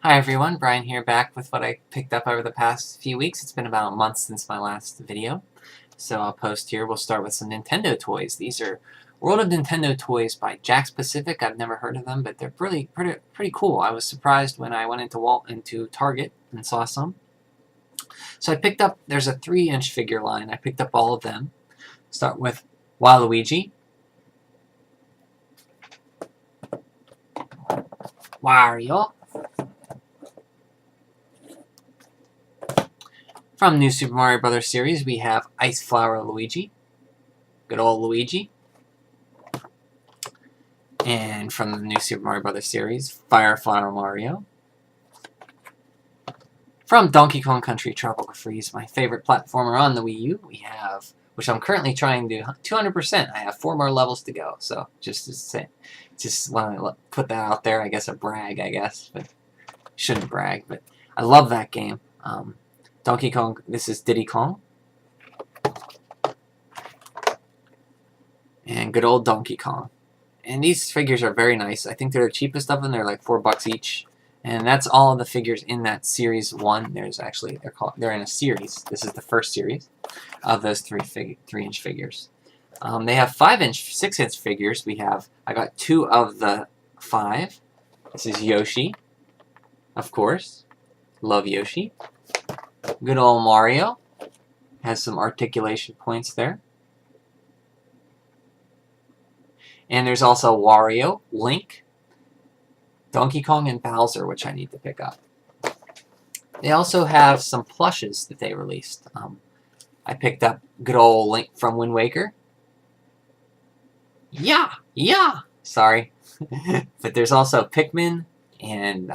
Hi everyone, Brian here, back with what I picked up over the past few weeks. It's been about a month since my last video, so I'll post here. We'll start with some Nintendo toys. These are World of Nintendo toys by Jakks Pacific. I've never heard of them, but they're pretty cool. I was surprised when I went into Target and saw some. So I picked up, there's a 3-inch figure line. I picked up all of them. Start with Waluigi, Wario. From New Super Mario Bros. Series, we have Ice Flower Luigi. Good old Luigi. And from the New Super Mario Bros. Series, Fire Flower Mario. From Donkey Kong Country Tropical Freeze, my favorite platformer on the Wii U, we have, which I'm currently trying to 200%. I have 4 more levels to go, so just to say, just want to put that out there. I guess a brag, I guess, but shouldn't brag. But I love that game. Donkey Kong, this is Diddy Kong. And good old Donkey Kong. And these figures are very nice. I think they're the cheapest of them. They're like $4 each. And that's all of the figures in that Series 1. There's actually, they're in a series. This is the first series of those 3-inch figures. They have 5-inch, 6-inch figures. I got 2 of the 5. This is Yoshi, of course. Love Yoshi. Good old Mario. Has some articulation points there. And there's also Wario, Link, Donkey Kong, and Bowser, which I need to pick up. They also have some plushes that they released. I picked up good old Link from Wind Waker. Yeah! Sorry. But there's also Pikmin and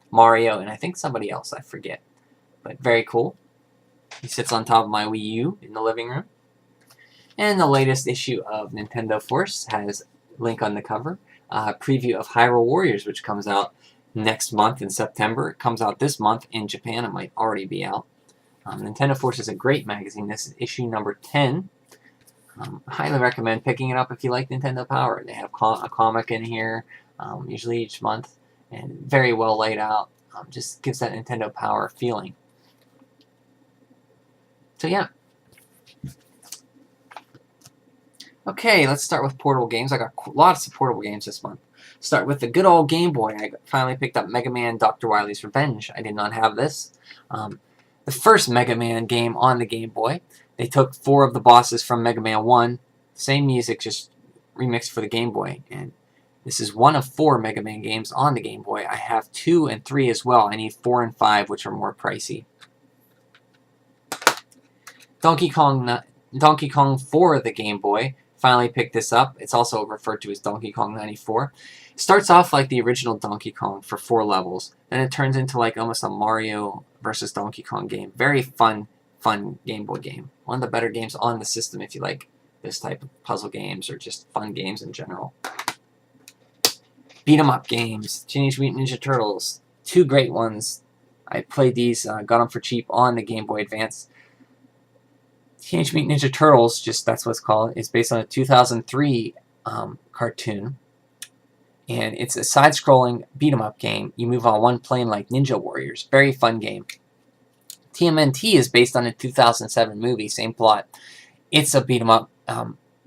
Mario, and I think somebody else, I forget. But very cool. He sits on top of my Wii U in the living room. And the latest issue of Nintendo Force has Link on the cover. A preview of Hyrule Warriors, which comes out next month in September. It comes out this month in Japan. It might already be out. Nintendo Force is a great magazine. This is issue number 10. Highly recommend picking it up if you like Nintendo Power. They have a comic in here, usually each month, and very well laid out. Just gives that Nintendo Power feeling. So yeah. Okay, let's start with portable games. I got lots of portable games this month. Start with the good old Game Boy. I finally picked up Mega Man Dr. Wily's Revenge. I did not have this. The first Mega Man game on the Game Boy. They took 4 of the bosses from Mega Man 1. Same music, just remixed for the Game Boy. And this is 1 of 4 Mega Man games on the Game Boy. I have 2 and 3 as well. I need 4 and 5, which are more pricey. Donkey Kong 4 the Game Boy. Finally picked this up. It's also referred to as Donkey Kong 94. It starts off like the original Donkey Kong for 4 levels. Then it turns into like almost a Mario versus Donkey Kong game. Very fun Game Boy game. One of the better games on the system if you like this type of puzzle games or just fun games in general. Beat 'em up games. Teenage Mutant Ninja Turtles. 2 great ones. I played these, got them for cheap on the Game Boy Advance. Teenage Mutant Ninja Turtles, just that's what it's called, is based on a 2003 cartoon. And it's a side-scrolling beat-em-up game. You move on one plane like Ninja Warriors. Very fun game. TMNT is based on a 2007 movie, same plot. It's a beat-em-up.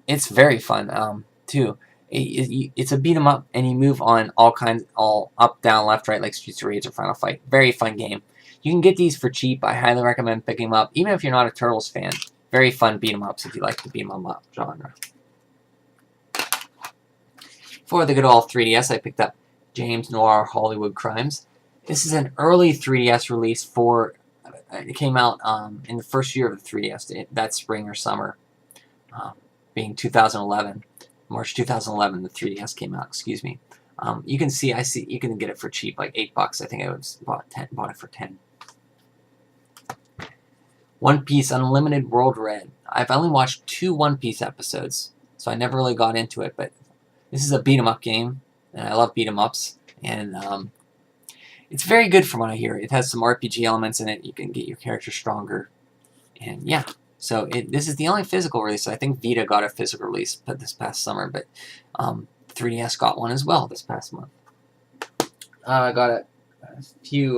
It's very fun, too. It's a beat-em-up, and you move on all up, down, left, right, like Streets of Rage or Final Fight. Very fun game. You can get these for cheap. I highly recommend picking them up, even if you're not a Turtles fan. Very fun beat-em-ups if you like the beat-em-up genre. For the good old 3DS, I picked up James Noir Hollywood Crimes. This is an early 3DS release for... it came out in the first year of the 3DS, that spring or summer, being 2011. March 2011, the 3DS came out, excuse me. You can see, you can get it for cheap, like $8. I think I bought it for 10. One Piece Unlimited World Red. I've only watched 2 One Piece episodes, so I never really got into it, but this is a beat-em-up game, and I love beat-em-ups, and it's very good from what I hear. It has some RPG elements in it. You can get your character stronger, and yeah. So this is the only physical release. I think Vita got a physical release this past summer, but 3DS got one as well this past month. I got a few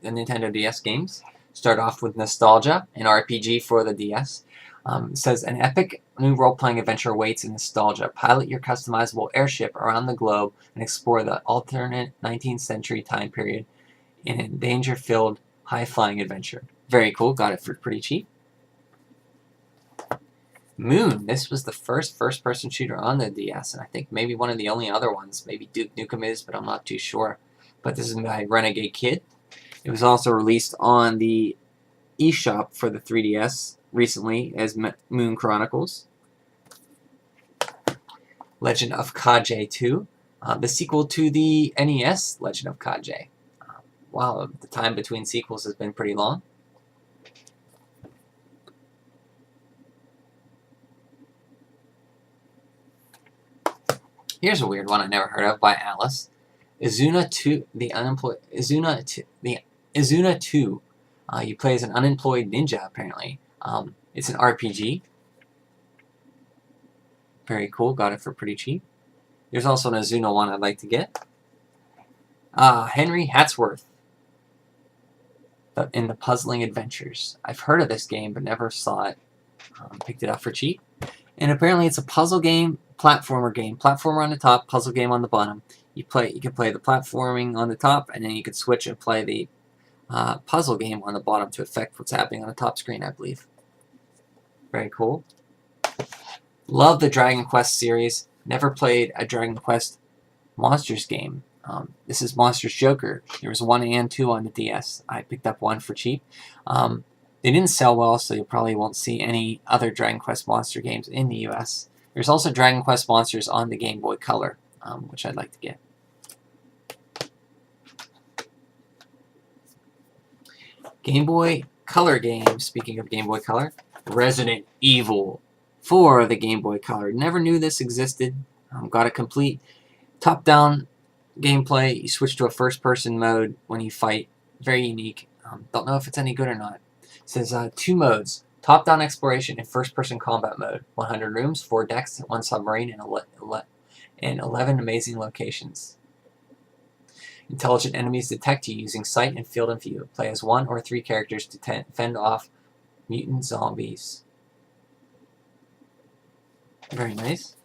Nintendo DS games. Start off with Nostalgia, an RPG for the DS. It says, an epic new role-playing adventure awaits in Nostalgia. Pilot your customizable airship around the globe and explore the alternate 19th century time period in a danger-filled, high-flying adventure. Very cool. Got it for pretty cheap. Moon. This was the first-person shooter on the DS, and I think maybe one of the only other ones. Maybe Duke Nukem is, but I'm not too sure. But this is by Renegade Kid. It was also released on the eShop for the 3DS recently as Moon Chronicles. Legend of Kage 2, the sequel to the NES Legend of Kage. Wow, the time between sequels has been pretty long. Here's a weird one I never heard of by Alice. Izuna 2, Izuna 2. You play as an unemployed ninja, apparently. It's an RPG. Very cool. Got it for pretty cheap. There's also an Izuna one I'd like to get. Henry Hatsworth. In the Puzzling Adventures. I've heard of this game, but never saw it. Picked it up for cheap. And apparently it's a puzzle game, platformer game. Platformer on the top, puzzle game on the bottom. You can play the platforming on the top, and then you can switch and play the puzzle game on the bottom to affect what's happening on the top screen, I believe. Very cool. Love the Dragon Quest series. Never played a Dragon Quest Monsters game. This is Monsters Joker. There was 1 and 2 on the DS. I picked up 1 for cheap. They didn't sell well, so you probably won't see any other Dragon Quest Monster games in the US. There's also Dragon Quest Monsters on the Game Boy Color, which I'd like to get. Game Boy Color games. Speaking of Game Boy Color, Resident Evil for the Game Boy Color. Never knew this existed. Got a complete top-down gameplay. You switch to a first-person mode when you fight. Very unique. Don't know if it's any good or not. It says 2 modes. Top-down exploration and first-person combat mode. 100 rooms, 4 decks, 1 submarine, and 11 amazing locations. Intelligent enemies detect you using sight and field of view. Play as 1 or 3 characters to fend off mutant zombies. Very nice.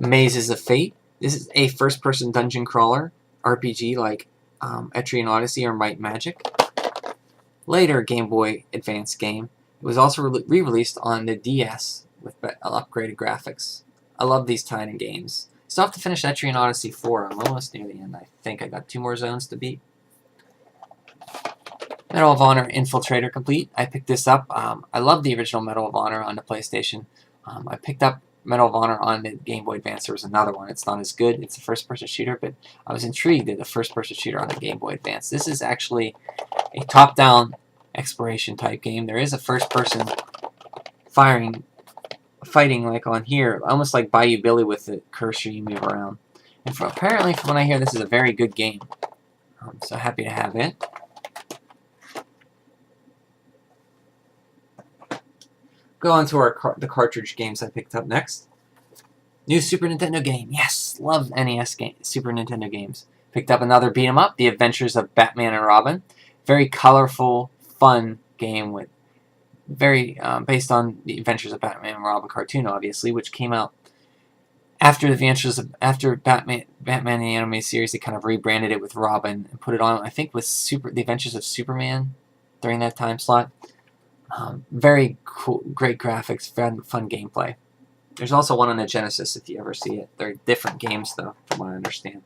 Mazes of Fate. This is a first-person dungeon crawler RPG like Etrian Odyssey or Might Magic. Later Game Boy Advance game. It was also re-released on the DS with upgraded graphics. I love these tiny games. Still have to finish Etrian Odyssey 4. I'm almost near the end. I think I got 2 more zones to beat. Medal of Honor Infiltrator complete. I picked this up. I love the original Medal of Honor on the PlayStation. I picked up Medal of Honor on the Game Boy Advance. There was another one. It's not as good. It's a first-person shooter, but I was intrigued at the first-person shooter on the Game Boy Advance. This is actually a top-down exploration type game. There is a first-person fighting like on here, almost like Bayou Billy with the cursor you move around. And apparently, from what I hear, this is a very good game. I'm so happy to have it. Go on to the cartridge games I picked up next. New Super Nintendo game. Yes, love NES Super Nintendo games. Picked up another beat 'em up, The Adventures of Batman and Robin. Very colorful, fun game with very based on the Adventures of Batman and Robin cartoon, obviously, which came out after Batman the Animated Series. They kind of rebranded it with Robin and put it on, I think, with The Adventures of Superman during that time slot. Very cool, great graphics, fun gameplay. There's also one on the Genesis if you ever see it. They're different games, though, from what I understand.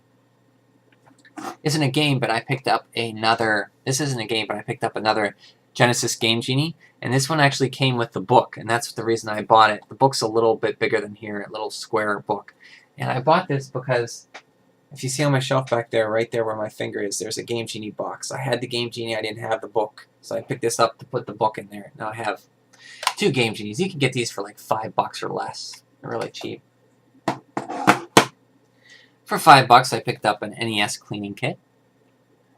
Isn't a game, but I picked up another. This isn't a game, but I picked up another Genesis Game Genie, and this one actually came with the book, and that's the reason I bought it. The book's a little bit bigger than here, a little square book, and I bought this because if you see on my shelf back there, right there where my finger is, there's a Game Genie box. I had the Game Genie, I didn't have the book, so I picked this up to put the book in there. Now I have 2 Game Genies. You can get these for like $5 or less. They're really cheap. For $5, I picked up an NES cleaning kit.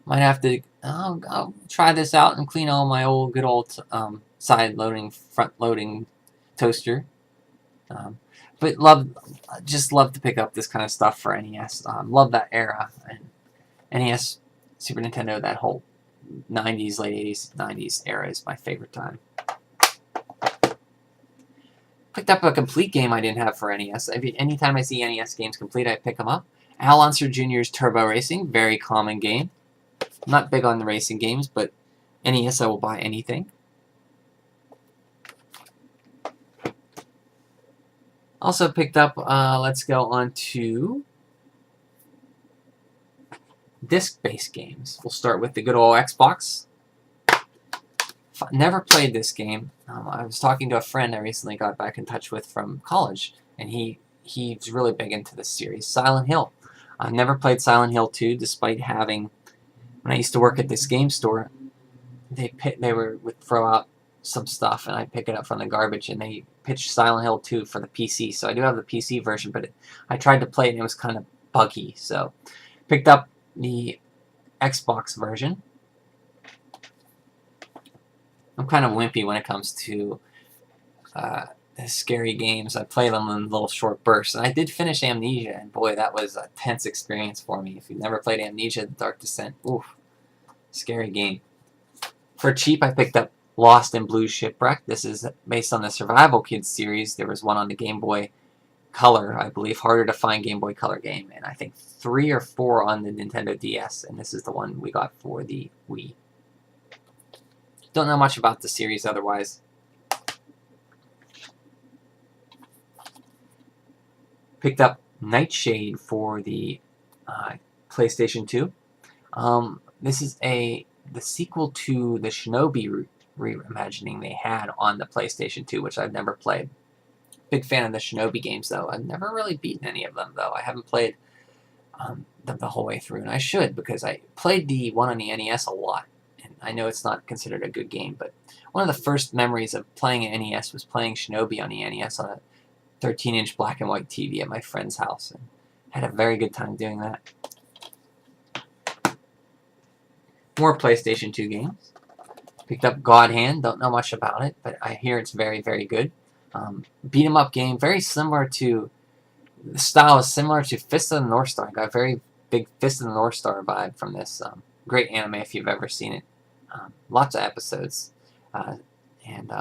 Might have to I'll try this out and clean all my good old side loading, front loading toaster. But just love to pick up this kind of stuff for NES. Love that era. And NES, Super Nintendo, that whole 90s, late 80s, 90s era is my favorite time. Picked up a complete game I didn't have for NES. Anytime I see NES games complete, I pick them up. Al Unser Jr.'s Turbo Racing, very common game. I'm not big on the racing games, but NES I will buy anything. Also picked up, let's go on to disc-based games. We'll start with the good old Xbox. Never played this game. I was talking to a friend I recently got back in touch with from college, and he's really big into this series, Silent Hill. I've never played Silent Hill 2, despite having, when I used to work at this game store, they would throw out some stuff, and I'd pick it up from the garbage, and they pitched Silent Hill 2 for the PC. So I do have the PC version, but I tried to play it, and it was kind of buggy. So picked up the Xbox version. I'm kind of wimpy when it comes to scary games. I play them in little short bursts. And I did finish Amnesia, and boy, that was a tense experience for me. If you've never played Amnesia, The Dark Descent, oof, scary game. For cheap, I picked up Lost in Blue Shipwreck. This is based on the Survival Kids series. There was one on the Game Boy Color, I believe, harder to find Game Boy Color game, and I think 3 or 4 on the Nintendo DS, and this is the one we got for the Wii. Don't know much about the series otherwise. Picked up Nightshade for the PlayStation 2. This is the sequel to the Shinobi reimagining they had on the PlayStation 2, which I've never played. Big fan of the Shinobi games, though. I've never really beaten any of them, though. I haven't played them the whole way through, and I should, because I played the one on the NES a lot. And I know it's not considered a good game, but one of the first memories of playing an NES was playing Shinobi on the NES on a 13-inch black and white TV at my friend's house, and had a very good time doing that. More PlayStation 2 games. Picked up God Hand. Don't know much about it, but I hear it's very, very good. Beat 'em up game, very similar to, the style is similar to Fist of the North Star. I got a very big Fist of the North Star vibe from this. Great anime if you've ever seen it. Lots of episodes.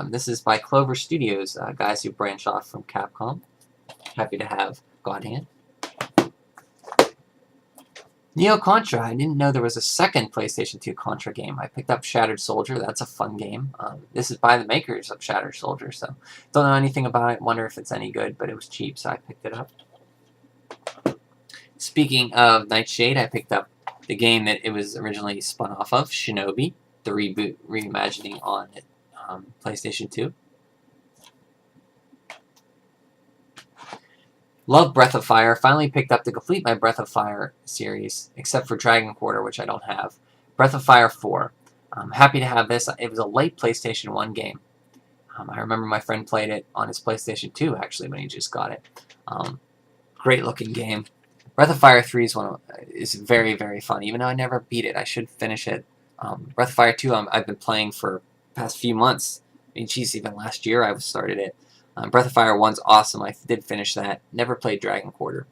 This is by Clover Studios, guys who branch off from Capcom. Happy to have God Hand. Neo Contra. I didn't know there was a second PlayStation 2 Contra game. I picked up Shattered Soldier. That's a fun game. This is by the makers of Shattered Soldier, so don't know anything about it. Wonder if it's any good, but it was cheap, so I picked it up. Speaking of Nightshade, I picked up the game that it was originally spun off of, Shinobi, the reimagining on PlayStation 2. Love Breath of Fire. Finally picked up to complete my Breath of Fire series, except for Dragon Quarter, which I don't have. Breath of Fire 4. I'm happy to have this. It was a late PlayStation 1 game. I remember my friend played it on his PlayStation 2, actually, when he just got it. Great looking game. Breath of Fire 3 is very, very fun. Even though I never beat it, I should finish it. Breath of Fire 2 I've been playing for the past few months. I mean, geez, even last year I started it. Breath of Fire 1's awesome. I did finish that. Never played Dragon Quarter.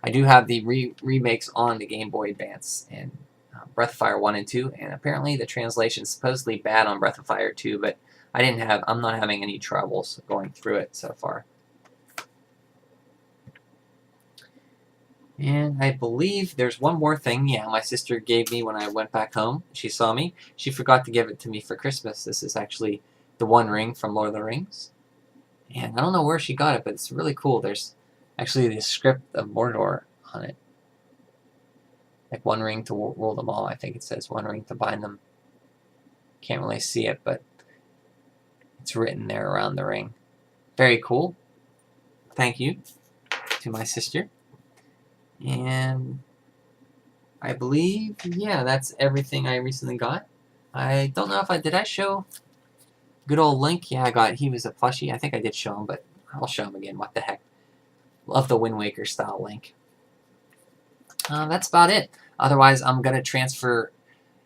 I do have the remakes on the Game Boy Advance and Breath of Fire 1 and 2, and apparently the translation's supposedly bad on Breath of Fire 2, but I'm not having any troubles going through it so far. And I believe there's one more thing, yeah, my sister gave me when I went back home. She saw me. She forgot to give it to me for Christmas. This is actually the One Ring from Lord of the Rings. And I don't know where she got it, but it's really cool. There's actually the script of Mordor on it. Like one ring to rule them all. I think it says one ring to bind them. Can't really see it, but it's written there around the ring. Very cool. Thank you to my sister. And I believe, yeah, that's everything I recently got. I don't know if did I show good old Link? Yeah, he was a plushie. I think I did show him, but I'll show him again. What the heck. Love the Wind Waker style Link. That's about it. Otherwise, I'm going to transfer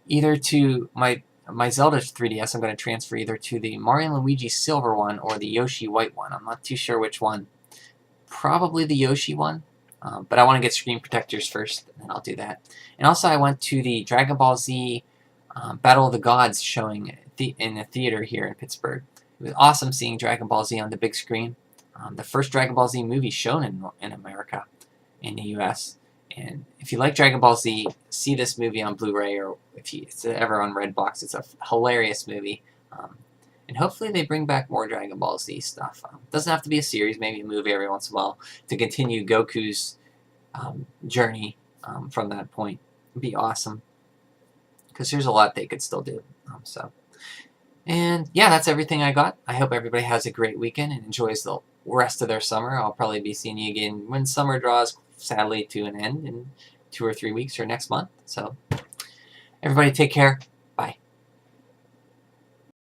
either to my Zelda 3DS, I'm going to transfer either to the Mario & Luigi Silver one or the Yoshi White one. I'm not too sure which one. probably the Yoshi one. But I want to get screen protectors first, and then I'll do that. And also, I went to the Dragon Ball Z Battle of the Gods showing in the theater here in Pittsburgh. It was awesome seeing Dragon Ball Z on the big screen. The first Dragon Ball Z movie shown in America, in the U.S. And if you like Dragon Ball Z, see this movie on Blu-ray, or if it's ever on Redbox. It's a hilarious movie. And hopefully they bring back more Dragon Ball Z stuff. Doesn't have to be a series, maybe a movie every once in a while to continue Goku's journey from that point. It'd be awesome. Because there's a lot they could still do. And yeah, that's everything I got. I hope everybody has a great weekend and enjoys the rest of their summer. I'll probably be seeing you again when summer draws, sadly, to an end in 2 or 3 weeks or next month. So everybody take care.